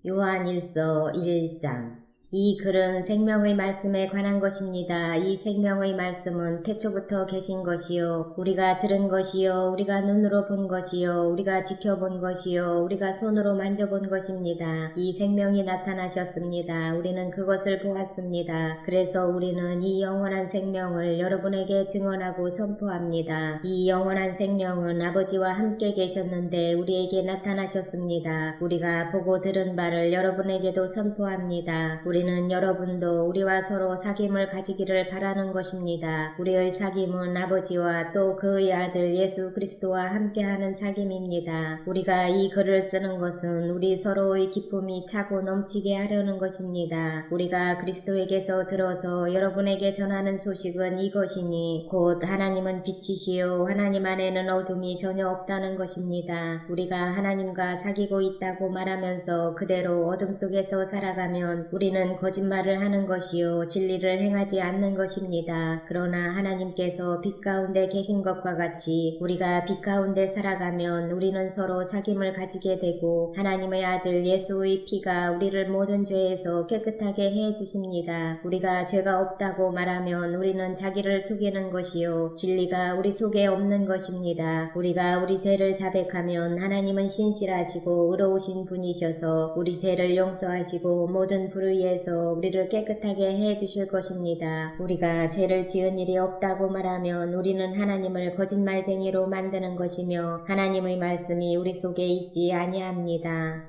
요한일서 1장. 이 글은 생명의 말씀에 관한 것입니다. 이 생명의 말씀은 태초부터 계신 것이요 우리가 들은 것이요 우리가 눈으로 본 것이요 우리가 지켜본 것이요 우리가 손으로 만져본 것입니다. 이 생명이 나타나셨습니다. 우리는 그것을 보았습니다. 그래서 우리는 이 영원한 생명을 여러분에게 증언하고 선포합니다. 이 영원한 생명은 아버지와 함께 계셨는데 우리에게 나타나셨습니다. 우리가 보고 들은 바를 여러분에게도 선포합니다. 우리는 여러분도 우리와 서로 사귐을 가지기를 바라는 것입니다. 우리의 사귐은 아버지와 또 그의 아들 예수 그리스도와 함께하는 사귐입니다. 우리가 이 글을 쓰는 것은 우리 서로의 기쁨이 차고 넘치게 하려는 것입니다. 우리가 그리스도에게서 들어서 여러분에게 전하는 소식은 이것이니 곧 하나님은 빛이시요 하나님 안에는 어둠이 전혀 없다는 것입니다. 우리가 하나님과 사귀고 있다고 말하면서 그대로 어둠 속에서 살아가면 우리는 거짓말을 하는 것이요 진리를 행하지 않는 것입니다. 그러나 하나님께서 빛 가운데 계신 것과 같이 우리가 빛 가운데 살아가면 우리는 서로 사귐을 가지게 되고 하나님의 아들 예수의 피가 우리를 모든 죄에서 깨끗하게 해 주십니다. 우리가 죄가 없다고 말하면 우리는 자기를 속이는 것이요 진리가 우리 속에 없는 것입니다. 우리가 우리 죄를 자백하면 하나님은 신실하시고 의로우신 분이셔서 우리 죄를 용서하시고 모든 불의에서 우리를 깨끗하게 해 주실 것입니다. 우리가 죄를 지은 일이 없다고 말하면 우리는 하나님을 거짓말쟁이로 만드는 것이며 하나님의 말씀이 우리 속에 있지 아니합니다.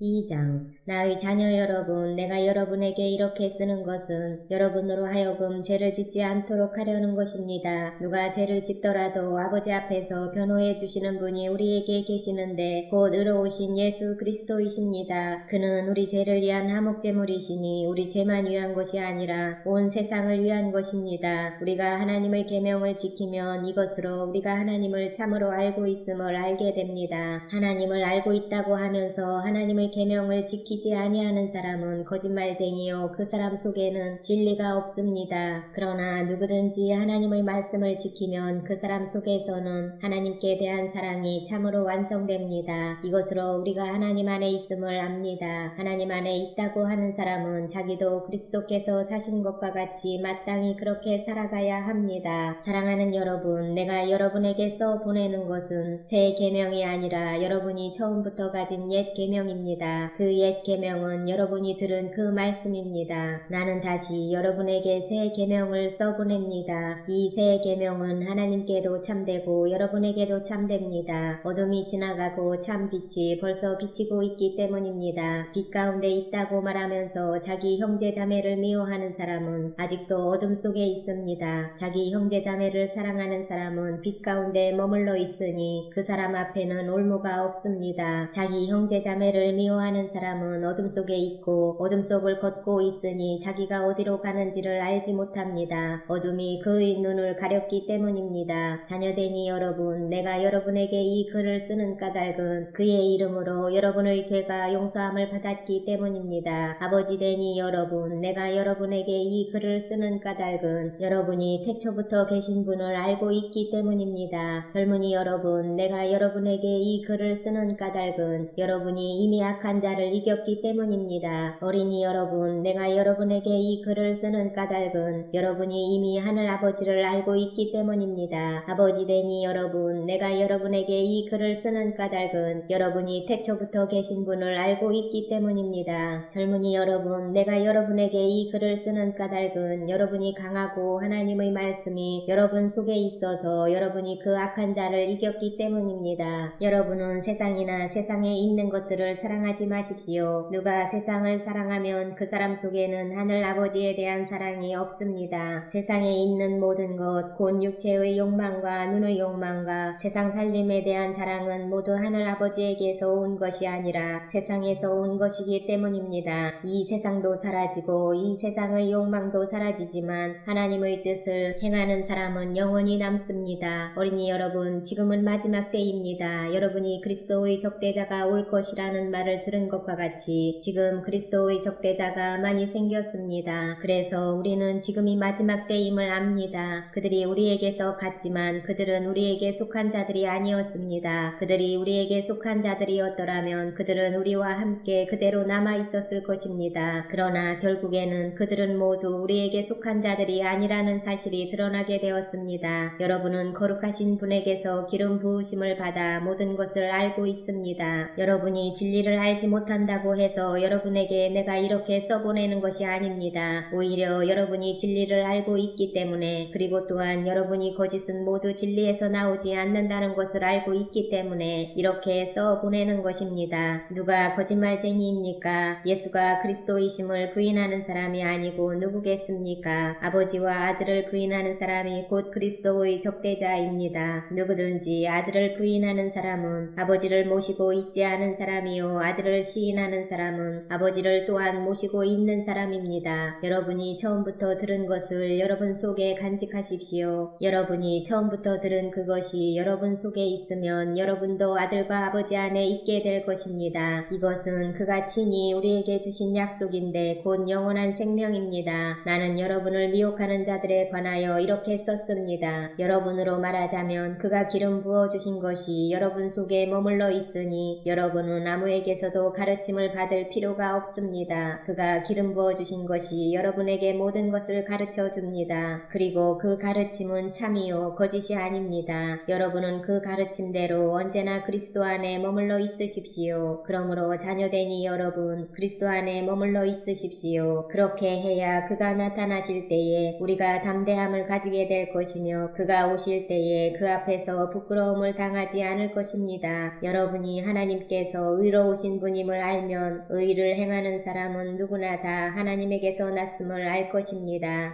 2장. 나의 자녀 여러분, 내가 여러분에게 이렇게 쓰는 것은 여러분으로 하여금 죄를 짓지 않도록 하려는 것입니다. 누가 죄를 짓더라도 아버지 앞에서 변호해 주시는 분이 우리에게 계시는데 곧 의로우신 예수 그리스도이십니다. 그는 우리 죄를 위한 화목제물이시니 우리 죄만 위한 것이 아니라 온 세상을 위한 것입니다. 우리가 하나님의 계명을 지키면 이것으로 우리가 하나님을 참으로 알고 있음을 알게 됩니다. 하나님을 알고 있다고 하면서 하나님의 계명을 지키지 아니하는 사람은 거짓말쟁이요 그 사람 속에는 진리가 없습니다. 그러나 누구든지 하나님의 말씀을 지키면 그 사람 속에서는 하나님께 대한 사랑이 참으로 완성됩니다. 이것으로 우리가 하나님 안에 있음을 압니다. 하나님 안에 있다고 하는 사람은 자기도 그리스도께서 사신 것과 같이 마땅히 그렇게 살아가야 합니다. 사랑하는 여러분, 내가 여러분에게 써 보내는 것은 새 계명이 아니라 여러분이 처음부터 가진 옛 계명입니다. 그 옛 계명은 여러분이 들은 그 말씀입니다. 나는 다시 여러분에게 새 계명을 써보냅니다. 이 새 계명은 하나님께도 참되고 여러분에게도 참됩니다. 어둠이 지나가고 참 빛이 벌써 비치고 있기 때문입니다. 빛 가운데 있다고 말하면서 자기 형제 자매를 미워하는 사람은 아직도 어둠 속에 있습니다. 자기 형제 자매를 사랑하는 사람은 빛 가운데 머물러 있으니 그 사람 앞에는 올무가 없습니다. 자기 형제 자매를 미워하는 사람은 어둠 속에 있고 어둠 속을 걷고 있으니 자기가 어디로 가는지를 알지 못합니다. 어둠이 그의 눈을 가렸기 때문입니다. 자녀되니 여러분, 내가 여러분에게 이 글을 쓰는 까닭은 그의 이름으로 여러분의 죄가 용서함을 받았기 때문입니다. 아버지 되니 여러분, 내가 여러분에게 이 글을 쓰는 까닭은 여러분이 태초부터 계신 분을 알고 있기 때문입니다. 젊은이 여러분, 내가 여러분에게 이 글을 쓰는 까닭은 여러분이 이미 악한 자를 이겼기 때문입니다. 어린이 여러분, 내가 여러분에게 이 글을 쓰는 까닭은 여러분이 이미 하늘 아버지를 알고 있기 때문입니다. 아버지 되니 여러분, 내가 여러분에게 이 글을 쓰는 까닭은 여러분이 태초부터 계신 분을 알고 있기 때문입니다. 젊은이 여러분, 내가 여러분에게 이 글을 쓰는 까닭은 여러분이 강하고 하나님의 말씀이 여러분 속에 있어서 여러분이 그 악한 자를 이겼기 때문입니다. 여러분은 세상이나 세상에 있는 것들을 사랑하지 마십시오. 누가 세상을 사랑하면 그 사람 속에는 하늘 아버지에 대한 사랑이 없습니다. 세상에 있는 모든 것, 곧 육체의 욕망과 눈의 욕망과 세상 살림에 대한 사랑은 모두 하늘 아버지에게서 온 것이 아니라 세상에서 온 것이기 때문입니다. 이 세상도 사라지고 이 세상의 욕망도 사라지지만 하나님의 뜻을 행하는 사람은 영원히 남습니다. 어린이 여러분, 지금은 마지막 때입니다. 여러분이 그리스도의 적대자가 올 것이라는 말을 말을 들은 것과 같이 지금 그리스도의 적대자가 많이 생겼습니다. 그래서 우리는 지금이 마지막 때임을 압니다. 그들이 우리에게서 갔지만 그들은 우리에게 속한 자들이 아니었습니다. 그들이 우리에게 속한 자들이었더라면 그들은 우리와 함께 그대로 남아 있었을 것입니다. 그러나 결국에는 그들은 모두 우리에게 속한 자들이 아니라는 사실이 드러나게 되었습니다. 여러분은 거룩하신 분에게서 기름 부으심을 받아 모든 것을 알고 있습니다. 여러분이 진리를 알지 못한다고 해서 여러분에게 내가 이렇게 써보내는 것이 아닙니다. 오히려 여러분이 진리를 알고 있기 때문에, 그리고 또한 여러분이 거짓은 모두 진리에서 나오지 않는다는 것을 알고 있기 때문에 이렇게 써보내는 것입니다. 누가 거짓말쟁이입니까? 예수가 그리스도이심을 부인하는 사람이 아니고 누구겠습니까? 아버지와 아들을 부인하는 사람이 곧 그리스도의 적대자입니다. 누구든지 아들을 부인하는 사람은 아버지를 모시고 있지 않은 사람이요 아들을 시인하는 사람은 아버지를 또한 모시고 있는 사람입니다. 여러분이 처음부터 들은 것을 여러분 속에 간직하십시오. 여러분이 처음부터 들은 그것이 여러분 속에 있으면 여러분도 아들과 아버지 안에 있게 될 것입니다. 이것은 그가 친히 우리에게 주신 약속인데 곧 영원한 생명입니다. 나는 여러분을 미혹하는 자들에 관하여 이렇게 썼습니다. 여러분으로 말하자면 그가 기름 부어주신 것이 여러분 속에 머물러 있으니 여러분은 아무에게서도 가르침을 받을 필요가 없습니다. 그가 기름 부어주신 것이 여러분에게 모든 것을 가르쳐 줍니다. 그리고 그 가르침은 참이요 거짓이 아닙니다. 여러분은 그 가르침대로 언제나 그리스도 안에 머물러 있으십시오. 그러므로 자녀되니 여러분 그리스도 안에 머물러 있으십시오. 그렇게 해야 그가 나타나실 때에 우리가 담대함을 가지게 될 것이며 그가 오실 때에 그 앞에서 부끄러움을 당하지 않을 것입니다. 여러분이 하나님께서 의로우신 분임을 알면 의를 행하는 사람은 누구나 다 하나님에게서 났음을 알 것입니다.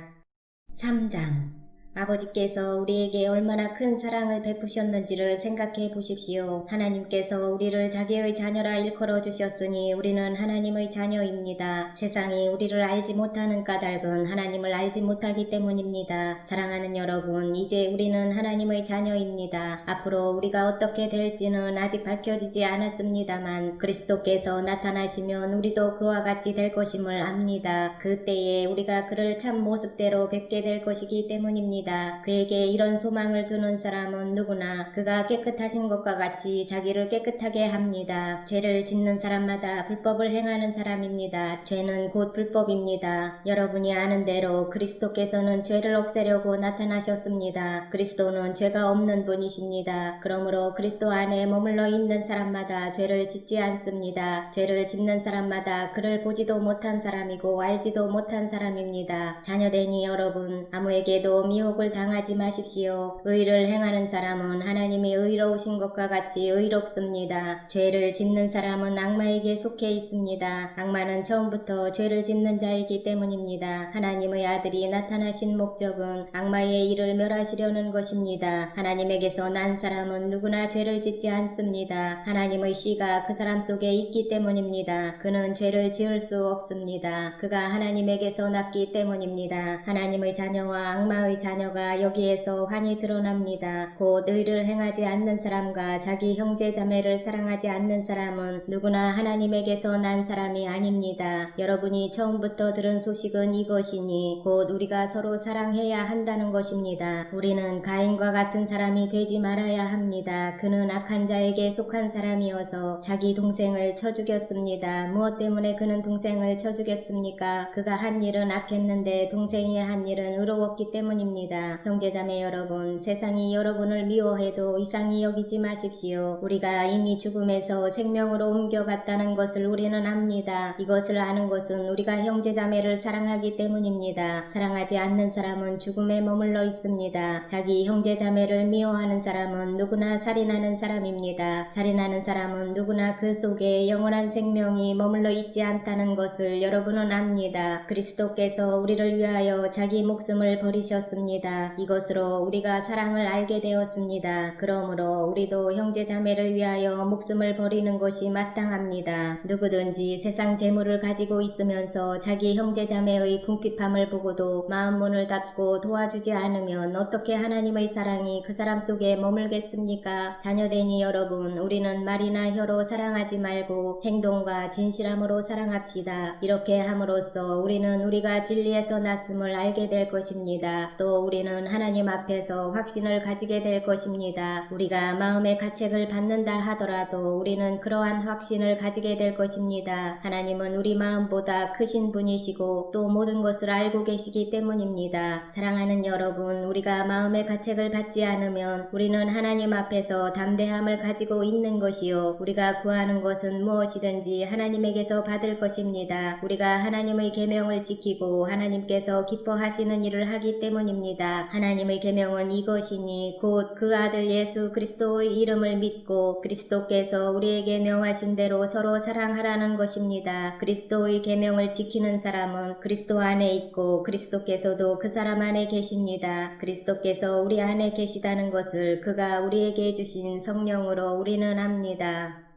3장 아버지께서 우리에게 얼마나 큰 사랑을 베푸셨는지를 생각해 보십시오. 하나님께서 우리를 자기의 자녀라 일컬어 주셨으니 우리는 하나님의 자녀입니다. 세상이 우리를 알지 못하는 까닭은 하나님을 알지 못하기 때문입니다. 사랑하는 여러분, 이제 우리는 하나님의 자녀입니다. 앞으로 우리가 어떻게 될지는 아직 밝혀지지 않았습니다만 그리스도께서 나타나시면 우리도 그와 같이 될 것임을 압니다. 그때에 우리가 그를 참 모습대로 뵙게 될 것이기 때문입니다. 그에게 이런 소망을 두는 사람은 누구나 그가 깨끗하신 것과 같이 자기를 깨끗하게 합니다. 죄를 짓는 사람마다 불법을 행하는 사람입니다. 죄는 곧 불법입니다. 여러분이 아는 대로 그리스도께서는 죄를 없애려고 나타나셨습니다. 그리스도는 죄가 없는 분이십니다. 그러므로 그리스도 안에 머물러 있는 사람마다 죄를 짓지 않습니다. 죄를 짓는 사람마다 그를 보지도 못한 사람이고 알지도 못한 사람입니다. 자녀되니 여러분 아무에게도 미혹을 당하지 마십시오. 의를 행하는 사람은 하나님이 의로우신 것과 같이 의롭습니다. 죄를 짓는 사람은 악마에게 속해 있습니다. 악마는 처음부터 죄를 짓는 자이기 때문입니다. 하나님의 아들이 나타나신 목적은 악마의 일을 멸하시려는 것입니다. 하나님에게서 난 사람은 누구나 죄를 짓지 않습니다. 하나님의 씨가 그 사람 속에 있기 때문입니다. 그는 죄를 지을 수 없습니다. 그가 하나님에게서 났기 때문입니다. 하나님의 자녀와 악마의 자녀가 여기에서 환히 드러납니다. 곧 의를 행하지 않는 사람과 자기 형제 자매를 사랑하지 않는 사람은 누구나 하나님에게서 난 사람이 아닙니다. 여러분이 처음부터 들은 소식은 이것이니 곧 우리가 서로 사랑해야 한다는 것입니다. 우리는 가인과 같은 사람이 되지 말아야 합니다. 그는 악한 자에게 속한 사람이어서 자기 동생을 쳐 죽였습니다. 무엇 때문에 그는 동생을 쳐 죽였습니까? 그가 한 일은 악했는데 동생이 한 일은 의로웠기 때문입니다. 형제자매 여러분, 세상이 여러분을 미워해도 이상히 여기지 마십시오. 우리가 이미 죽음에서 생명으로 옮겨갔다는 것을 우리는 압니다. 이것을 아는 것은 우리가 형제자매를 사랑하기 때문입니다. 사랑하지 않는 사람은 죽음에 머물러 있습니다. 자기 형제자매를 미워하는 사람은 누구나 살인하는 사람입니다. 살인하는 사람은 누구나 그 속에 영원한 생명이 머물러 있지 않다는 것을 여러분은 압니다. 그리스도께서 우리를 위하여 자기 목숨을 버리셨습니다. 것입니다. 이것으로 우리가 사랑을 알게 되었습니다. 그러므로 우리도 형제자매를 위하여 목숨을 버리는 것이 마땅합니다. 누구든지 세상 재물을 가지고 있으면서 자기 형제자매의 궁핍함을 보고도 마음 문을 닫고 도와주지 않으면 어떻게 하나님의 사랑이 그 사람 속에 머물겠습니까? 자녀되니 여러분, 우리는 말이나 혀로 사랑하지 말고 행동과 진실함으로 사랑합시다. 이렇게 함으로써 우리는 우리가 진리에서 났음을 알게 될 것입니다. 또 우리는 하나님 앞에서 확신을 가지게 될 것입니다. 우리가 마음의 가책을 받는다 하더라도 우리는 그러한 확신을 가지게 될 것입니다. 하나님은 우리 마음보다 크신 분이시고 또 모든 것을 알고 계시기 때문입니다. 사랑하는 여러분, 우리가 마음의 가책을 받지 않으면 우리는 하나님 앞에서 담대함을 가지고 있는 것이요, 우리가 구하는 것은 무엇이든지 하나님에게서 받을 것입니다. 우리가 하나님의 계명을 지키고 하나님께서 기뻐하시는 일을 하기 때문입니다. 하나님의 계명은 이것이니 곧 그 아들 예수 그리스도의 이름을 믿고 그리스도께서 우리에게 명하신 대로 서로 사랑하라는 것입니다. 그리스도의 계명을 지키는 사람은 그리스도 안에 있고 그리스도께서도 그 사람 안에 계십니다. 그리스도께서 우리 안에 계시다는 것을 그가 우리에게 주신 성령으로 우리는 압니다.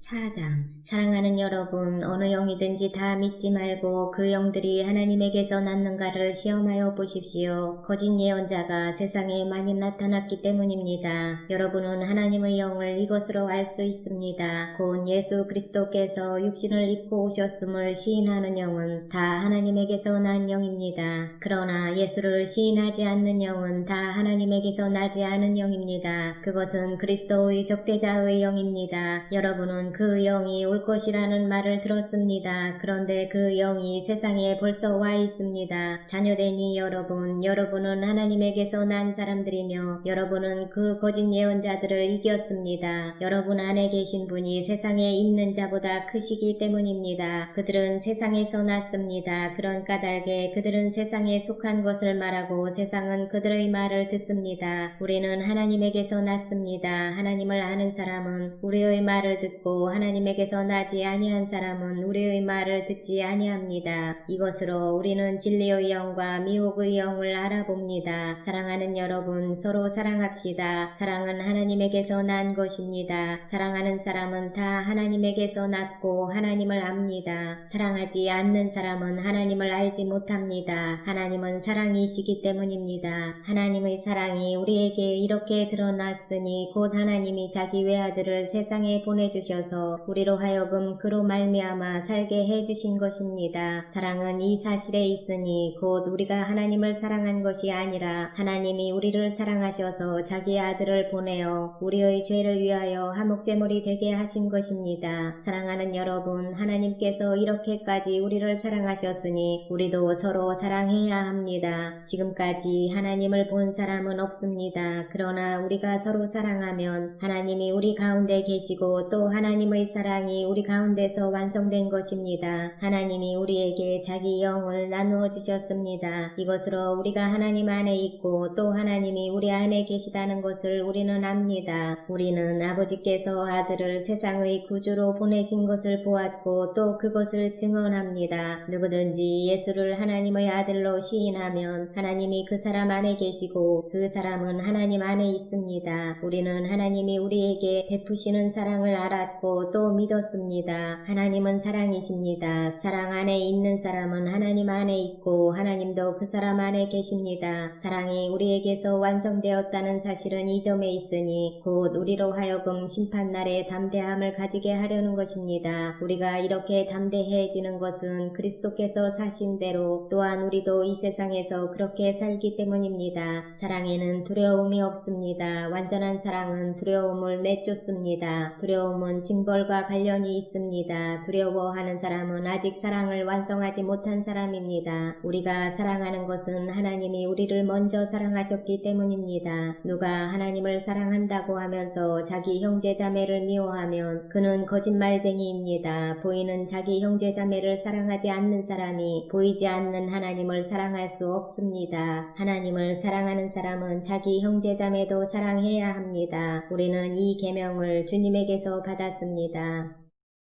4장. 사랑하는 여러분, 어느 영이든지 다 믿지 말고 그 영들이 하나님에게서 났는가를 시험하여 보십시오. 거짓 예언자가 세상에 많이 나타났기 때문입니다. 여러분은 하나님의 영을 이것으로 알 수 있습니다. 곧 예수 그리스도께서 육신을 입고 오셨음을 시인하는 영은 다 하나님에게서 난 영입니다. 그러나 예수를 시인하지 않는 영은 다 하나님에게서 나지 않은 영입니다. 그것은 그리스도의 적대자의 영입니다. 여러분은 그 영이 올 것이라는 말을 들었습니다. 그런데 그 영이 세상에 벌써 와 있습니다. 자녀되니 여러분은 하나님에게서 난 사람들이며 여러분은 그 거짓 예언자들을 이겼습니다. 여러분 안에 계신 분이 세상에 있는 자보다 크시기 때문입니다. 그들은 세상에서 났습니다. 그런 까닭에 그들은 세상에 속한 것을 말하고 세상은 그들의 말을 듣습니다. 우리는 하나님에게서 났습니다. 하나님을 아는 사람은 우리의 말을 듣고 하나님에게서 나지 아니한 사람은 우리의 말을 듣지 아니합니다. 이것으로 우리는 진리의 영과 미혹의 영을 알아봅니다. 사랑하는 여러분, 서로 사랑합시다. 사랑은 하나님에게서 난 것입니다. 사랑하는 사람은 다 하나님에게서 났고 하나님을 압니다. 사랑하지 않는 사람은 하나님을 알지 못합니다. 하나님은 사랑이시기 때문입니다. 하나님의 사랑이 우리에게 이렇게 드러났으니 곧 하나님이 자기 외아들을 세상에 보내주셔서 우리로 하여금 그로 말미암아 살게 해주신 것입니다. 사랑은 이 사실에 있으니 곧 우리가 하나님을 사랑한 것이 아니라 하나님이 우리를 사랑하셔서 자기 아들을 보내어 우리의 죄를 위하여 화목제물이 되게 하신 것입니다. 사랑하는 여러분, 하나님께서 이렇게까지 우리를 사랑하셨으니 우리도 서로 사랑해야 합니다. 지금까지 하나님을 본 사람은 없습니다. 그러나 우리가 서로 사랑하면 하나님이 우리 가운데 계시고 또 하나님의 사랑이 우리 가운데서 완성된 것입니다. 하나님이 우리에게 자기 영을 나누어 주셨습니다. 이것으로 우리가 하나님 안에 있고 또 하나님이 우리 안에 계시다는 것을 우리는 압니다. 우리는 아버지께서 아들을 세상의 구주로 보내신 것을 보았고 또 그것을 증언합니다. 누구든지 예수를 하나님의 아들로 시인하면 하나님이 그 사람 안에 계시고 그 사람은 하나님 안에 있습니다. 우리는 하나님이 우리에게 베푸시는 사랑을 알았고 또 믿었습니다. 하나님은 사랑이십니다. 사랑 안에 있는 사람은 하나님 안에 있고 하나님도 그 사람 안에 계십니다. 사랑이 우리에게서 완성되었다는 사실은 이 점에 있으니 곧 우리로 하여금 심판날에 담대함을 가지게 하려는 것입니다. 우리가 이렇게 담대해지는 것은 그리스도께서 사신 대로 또한 우리도 이 세상에서 그렇게 살기 때문입니다. 사랑에는 두려움이 없습니다. 완전한 사랑은 두려움을 내쫓습니다. 두려움은 징벌과 관련이 있습니다. 두려워하는 사람은 아직 사랑을 완성하지 못한 사람입니다. 우리가 사랑하는 것은 하나님이 우리를 먼저 사랑하셨기 때문입니다. 누가 하나님을 사랑한다고 하면서 자기 형제자매를 미워하면 그는 거짓말쟁이입니다. 보이는 자기 형제자매를 사랑하지 않는 사람이 보이지 않는 하나님을 사랑할 수 없습니다. 하나님을 사랑하는 사람은 자기 형제자매도 사랑해야 합니다. 우리는 이 계명을 주님에게서 받았습니다.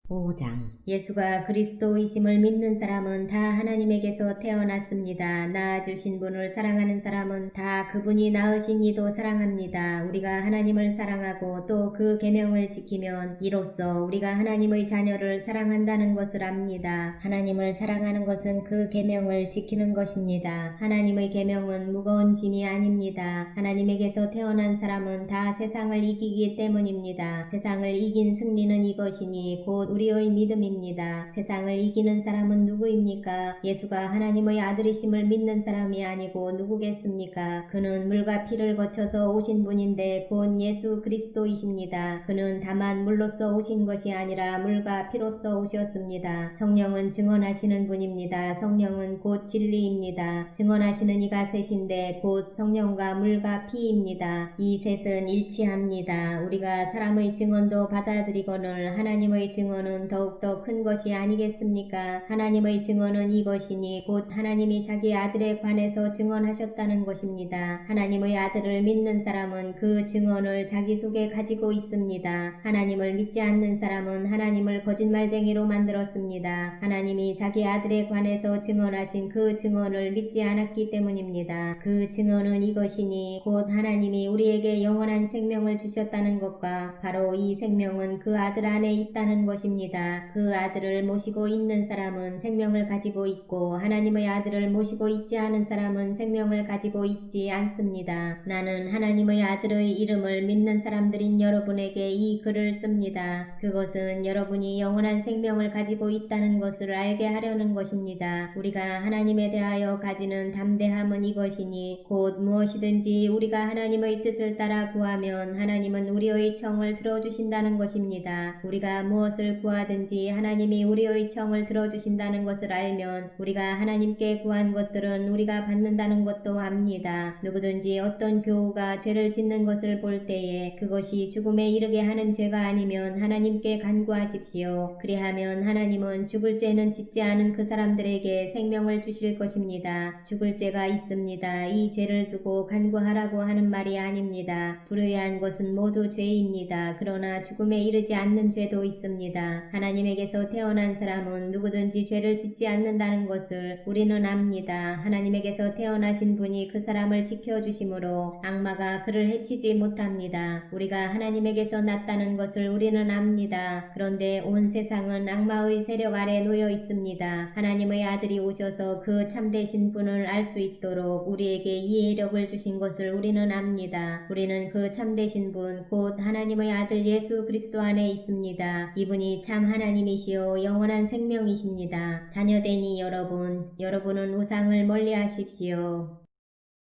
5장. 예수가 그리스도이심을 믿는 사람은 다 하나님에게서 태어났습니다. 낳아주신 분을 사랑하는 사람은 다 그분이 낳으신 이도 사랑합니다. 우리가 하나님을 사랑하고 또 그 계명을 지키면 이로써 우리가 하나님의 자녀를 사랑한다는 것을 압니다. 하나님을 사랑하는 것은 그 계명을 지키는 것입니다. 하나님의 계명은 무거운 짐이 아닙니다. 하나님에게서 태어난 사람은 다 세상을 이기기 때문입니다. 세상을 이긴 승리는 이것이니 곧 우리의 믿음입니다. 세상을 이기는 사람은 누구입니까? 예수가 하나님의 아들이심을 믿는 사람이 아니고 누구겠습니까? 그는 물과 피를 거쳐서 오신 분인데 곧 예수 그리스도이십니다. 그는 다만 물로서 오신 것이 아니라 물과 피로서 오셨습니다. 성령은 증언하시는 분입니다. 성령은 곧 진리입니다. 증언하시는 이가 셋인데 곧 성령과 물과 피입니다. 이 셋은 일치합니다. 우리가 사람의 증언도 받아들이거늘 하나님의 증언은 더욱더 큰 것이 아니겠습니까? 하나님의 증언은 이것이니 곧 하나님이 자기 아들에 관해서 증언하셨다는 것입니다. 하나님의 아들을 믿는 사람은 그 증언을 자기 속에 가지고 있습니다. 하나님을 믿지 않는 사람은 하나님을 거짓말쟁이로 만들었습니다. 하나님이 자기 아들에 관해서 증언하신 그 증언을 믿지 않았기 때문입니다. 그 증언은 이것이니 곧 하나님이 우리에게 영원한 생명을 주셨다는 것과 바로 이 생명은 그 아들 안에 있다는 것입니다. 그 아들을 모시고 있는 사람은 생명을 가지고 있고 하나님의 아들을 모시고 있지 않은 사람은 생명을 가지고 있지 않습니다. 나는 하나님의 아들의 이름을 믿는 사람들인 여러분에게 이 글을 씁니다. 그것은 여러분이 영원한 생명을 가지고 있다는 것을 알게 하려는 것입니다. 우리가 하나님에 대하여 가지는 담대함은 이것이니 곧 무엇이든지 우리가 하나님의 뜻을 따라 구하면 하나님은 우리의 청을 들어주신다는 것입니다. 우리가 무엇을 구하든지 하나님이 우리의 청을 들어주신다는 것을 알면 우리가 하나님께 구한 것들은 우리가 받는다는 것도 압니다. 누구든지 어떤 교우가 죄를 짓는 것을 볼 때에 그것이 죽음에 이르게 하는 죄가 아니면 하나님께 간구하십시오. 그리하면 하나님은 죽을 죄는 짓지 않은 그 사람들에게 생명을 주실 것입니다. 죽을 죄가 있습니다. 이 죄를 두고 간구하라고 하는 말이 아닙니다. 불의한 것은 모두 죄입니다. 그러나 죽음에 이르지 않는 죄도 있습니다. 하나님에게서 태어난 사람은 누구든지 죄를 짓지 않는다는 것을 우리는 압니다. 하나님에게서 태어나신 분이 그 사람을 지켜주심으로 악마가 그를 해치지 못합니다. 우리가 하나님에게서 났다는 것을 우리는 압니다. 그런데 온 세상은 악마의 세력 아래 놓여 있습니다. 하나님의 아들이 오셔서 그 참되신 분을 알 수 있도록 우리에게 이해력을 주신 것을 우리는 압니다. 우리는 그 참되신 분, 곧 하나님의 아들 예수 그리스도 안에 있습니다. 이분이 참 하나님이시요 영원한 생명이십니다. 자녀되니 여러분은 우상을 멀리하십시오.